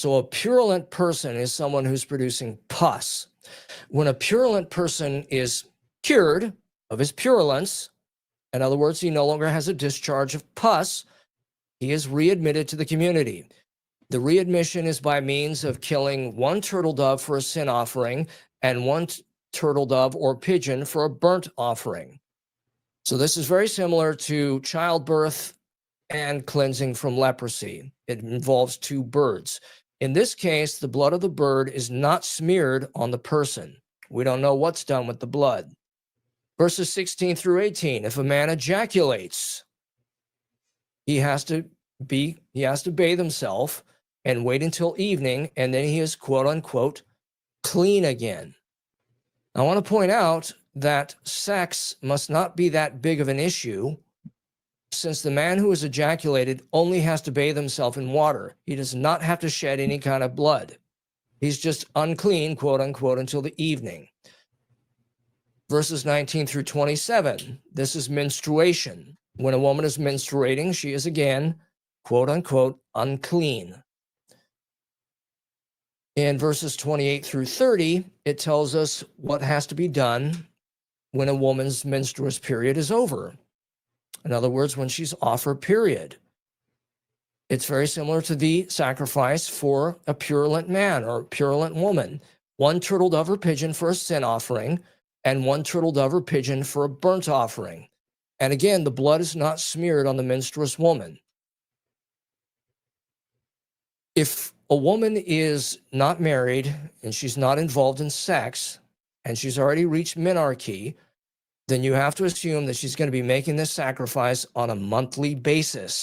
So a purulent person is someone who's producing pus. When a purulent person is cured of his purulence, in other words, he no longer has a discharge of pus, he is readmitted to the community. The readmission is by means of killing one turtle dove for a sin offering and one turtle dove or pigeon for a burnt offering. So this is very similar to childbirth and cleansing from leprosy. It involves two birds. In this case, the blood of the bird is not smeared on the person. We don't know what's done with the blood. Verses 16 through 18, if a man ejaculates, he has to bathe himself and wait until evening, and then he is quote unquote clean again. I want to point out that sex must not be that big of an issue, since the man who has ejaculated only has to bathe himself in water. He does not have to shed any kind of blood. He's just unclean, quote unquote, until the evening. Verses 19 through 27, this is menstruation. When a woman is menstruating, she is again, quote unquote, unclean. In verses 28 through 30, it tells us what has to be done when a woman's menstruous period is over. In other words, when she's off her period. It's very similar to the sacrifice for a purulent man or purulent woman. One turtle dove or pigeon for a sin offering, and one turtle dove or pigeon for a burnt offering. And again, the blood is not smeared on the menstruous woman. If a woman is not married and she's not involved in sex and she's already reached menarche, then you have to assume that she's going to be making this sacrifice on a monthly basis.